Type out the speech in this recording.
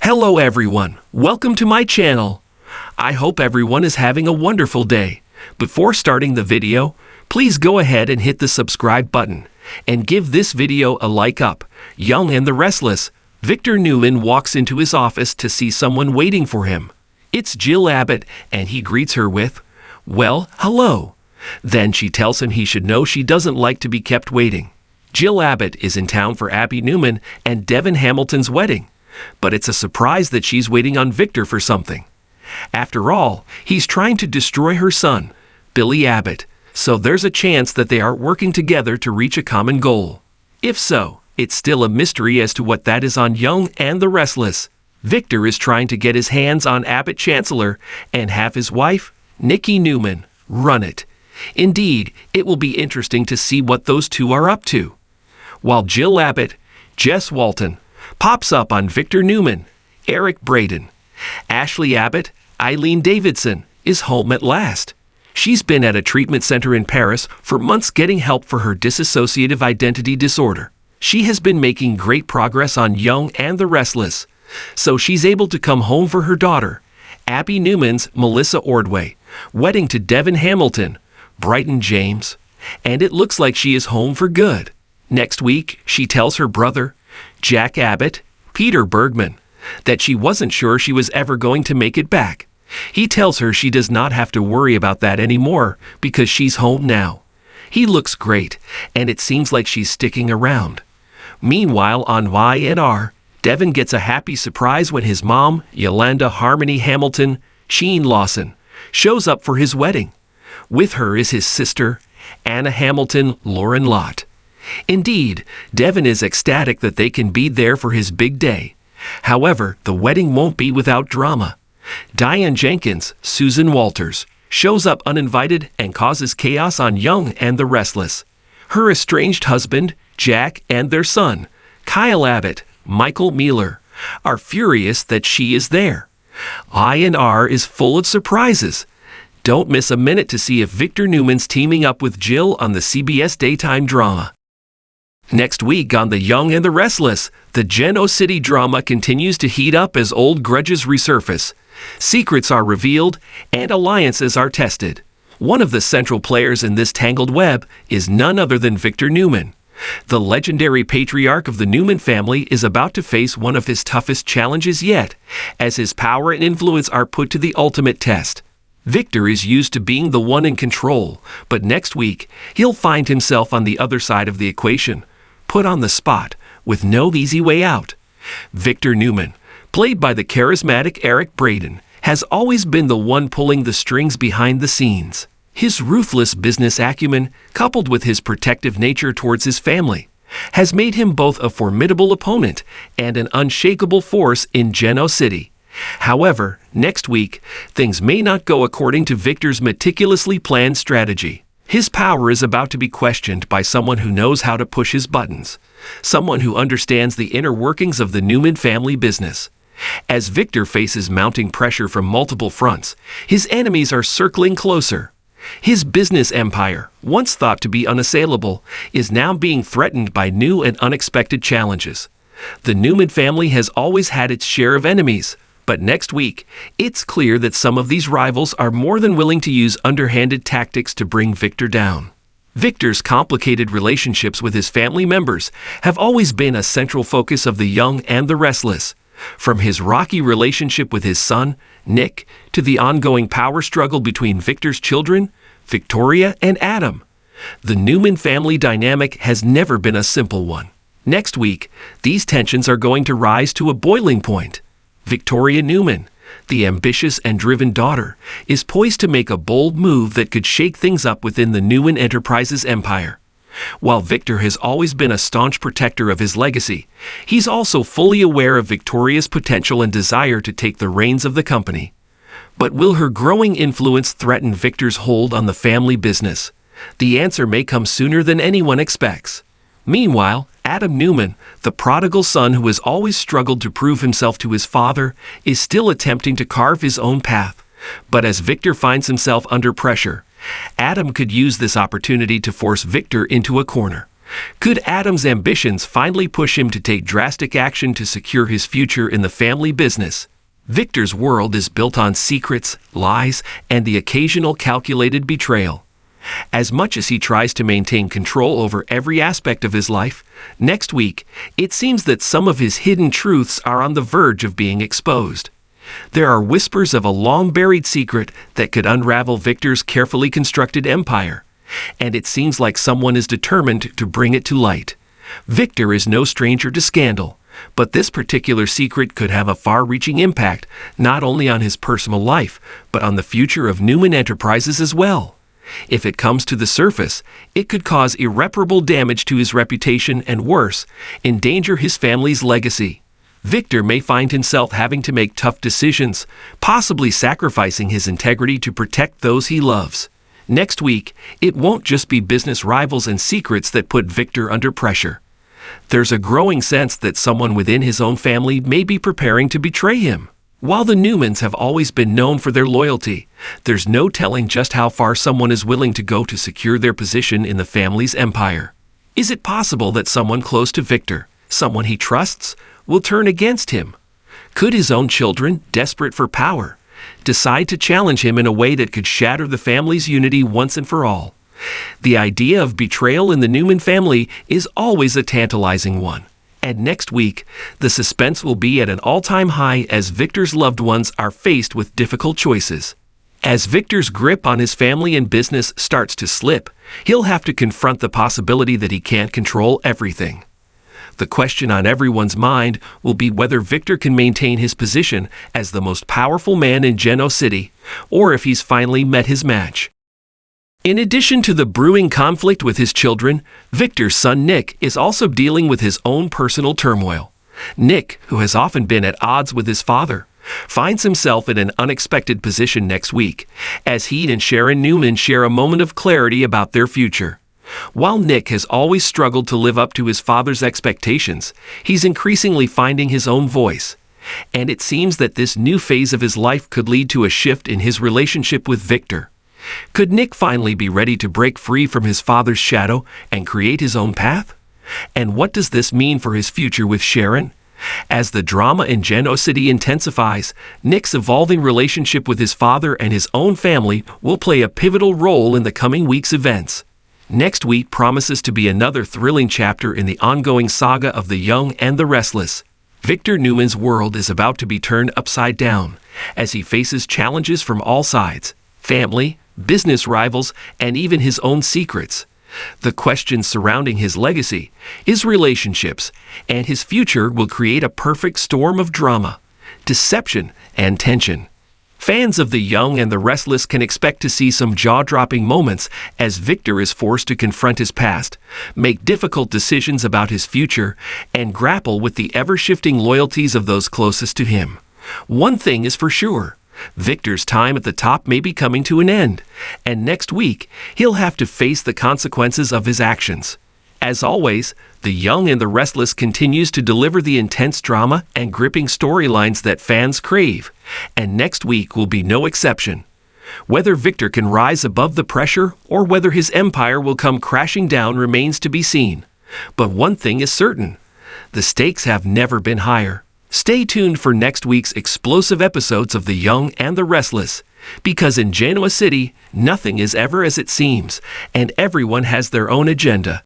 Hello everyone, welcome to my channel. I hope everyone is having a wonderful day. Before starting the video, please go ahead and hit the subscribe button and give this video a like up. Young and the Restless, Victor Newman walks into his office to see someone waiting for him. It's Jill Abbott and he greets her with, "Well, hello." Then she tells him he should know she doesn't like to be kept waiting. Jill Abbott is in town for Abby Newman and Devin Hamilton's wedding. But it's a surprise that she's waiting on Victor for something. After all, he's trying to destroy her son, Billy Abbott, so there's a chance that they are working together to reach a common goal. If so, it's still a mystery as to what that is on Young and the Restless. Victor is trying to get his hands on Abbott Chancellor and have his wife, Nikki Newman, run it. Indeed, it will be interesting to see what those two are up to. While Jill Abbott, Jess Walton, pops up on Victor Newman, Eric Braden. Ashley Abbott, Eileen Davidson, is home at last. She's been at a treatment center in Paris for months getting help for her dissociative identity disorder. She has been making great progress on Young and the Restless, so she's able to come home for her daughter, Abby Newman's Melissa Ordway, wedding to Devin Hamilton, Brighton James, and it looks like she is home for good. Next week, she tells her brother, Jack Abbott, Peter Bergman, that she wasn't sure she was ever going to make it back. He tells her she does not have to worry about that anymore because she's home now. He looks great, and it seems like she's sticking around. Meanwhile, on Y&R, Devin gets a happy surprise when his mom, Yolanda Harmony Hamilton, Sheen Lawson, shows up for his wedding. With her is his sister, Anna Hamilton Lauren Lott. Indeed, Devin is ecstatic that they can be there for his big day. However, the wedding won't be without drama. Diane Jenkins, Susan Walters, shows up uninvited and causes chaos on Young and the Restless. Her estranged husband, Jack, and their son, Kyle Abbott, Michael Mealer, are furious that she is there. Y&R is full of surprises. Don't miss a minute to see if Victor Newman's teaming up with Jill on the CBS daytime drama. Next week on The Young and the Restless, the Geno City drama continues to heat up as old grudges resurface. Secrets are revealed and alliances are tested. One of the central players in this tangled web is none other than Victor Newman. The legendary patriarch of the Newman family is about to face one of his toughest challenges yet, as his power and influence are put to the ultimate test. Victor is used to being the one in control, but next week he'll find himself on the other side of the equation, put on the spot with no easy way out. Victor Newman, played by the charismatic Eric Braden, has always been the one pulling the strings behind the scenes. His ruthless business acumen, coupled with his protective nature towards his family, has made him both a formidable opponent and an unshakable force in Geno City. However, next week, things may not go according to Victor's meticulously planned strategy. His power is about to be questioned by someone who knows how to push his buttons, someone who understands the inner workings of the Newman family business. As Victor faces mounting pressure from multiple fronts, his enemies are circling closer. His business empire, once thought to be unassailable, is now being threatened by new and unexpected challenges. The Newman family has always had its share of enemies, but next week, it's clear that some of these rivals are more than willing to use underhanded tactics to bring Victor down. Victor's complicated relationships with his family members have always been a central focus of the Young and the Restless. From his rocky relationship with his son, Nick, to the ongoing power struggle between Victor's children, Victoria and Adam. The Newman family dynamic has never been a simple one. Next week, these tensions are going to rise to a boiling point. Victoria Newman, the ambitious and driven daughter, is poised to make a bold move that could shake things up within the Newman Enterprises empire. While Victor has always been a staunch protector of his legacy, he's also fully aware of Victoria's potential and desire to take the reins of the company. But will her growing influence threaten Victor's hold on the family business? The answer may come sooner than anyone expects. Meanwhile, Adam Newman, the prodigal son who has always struggled to prove himself to his father, is still attempting to carve his own path. But as Victor finds himself under pressure, Adam could use this opportunity to force Victor into a corner. Could Adam's ambitions finally push him to take drastic action to secure his future in the family business? Victor's world is built on secrets, lies, and the occasional calculated betrayal. As much as he tries to maintain control over every aspect of his life, next week, it seems that some of his hidden truths are on the verge of being exposed. There are whispers of a long-buried secret that could unravel Victor's carefully constructed empire, and it seems like someone is determined to bring it to light. Victor is no stranger to scandal, but this particular secret could have a far-reaching impact not only on his personal life, but on the future of Newman Enterprises as well. If it comes to the surface, it could cause irreparable damage to his reputation and worse, endanger his family's legacy. Victor may find himself having to make tough decisions, possibly sacrificing his integrity to protect those he loves. Next week, it won't just be business rivals and secrets that put Victor under pressure. There's a growing sense that someone within his own family may be preparing to betray him. While the Newmans have always been known for their loyalty, there's no telling just how far someone is willing to go to secure their position in the family's empire. Is it possible that someone close to Victor, someone he trusts, will turn against him? Could his own children, desperate for power, decide to challenge him in a way that could shatter the family's unity once and for all? The idea of betrayal in the Newman family is always a tantalizing one. And next week, the suspense will be at an all-time high as Victor's loved ones are faced with difficult choices. As Victor's grip on his family and business starts to slip, he'll have to confront the possibility that he can't control everything. The question on everyone's mind will be whether Victor can maintain his position as the most powerful man in Genoa City, or if he's finally met his match. In addition to the brewing conflict with his children, Victor's son Nick is also dealing with his own personal turmoil. Nick, who has often been at odds with his father, finds himself in an unexpected position next week, as he and Sharon Newman share a moment of clarity about their future. While Nick has always struggled to live up to his father's expectations, he's increasingly finding his own voice. And it seems that this new phase of his life could lead to a shift in his relationship with Victor. Could Nick finally be ready to break free from his father's shadow and create his own path? And what does this mean for his future with Sharon? As the drama in Genoa City intensifies, Nick's evolving relationship with his father and his own family will play a pivotal role in the coming week's events. Next week promises to be another thrilling chapter in the ongoing saga of the Young and the Restless. Victor Newman's world is about to be turned upside down as he faces challenges from all sides: family, business rivals, and even his own secrets. The questions surrounding his legacy, his relationships, and his future will create a perfect storm of drama, deception, and tension. Fans of The Young and the Restless can expect to see some jaw-dropping moments as Victor is forced to confront his past, make difficult decisions about his future, and grapple with the ever-shifting loyalties of those closest to him. One thing is for sure: Victor's time at the top may be coming to an end, and next week he'll have to face the consequences of his actions. As always, The Young and the Restless continues to deliver the intense drama and gripping storylines that fans crave, and next week will be no exception. Whether Victor can rise above the pressure or whether his empire will come crashing down remains to be seen. But one thing is certain: the stakes have never been higher. Stay tuned for next week's explosive episodes of The Young and the Restless, because in Genoa City, nothing is ever as it seems, and everyone has their own agenda.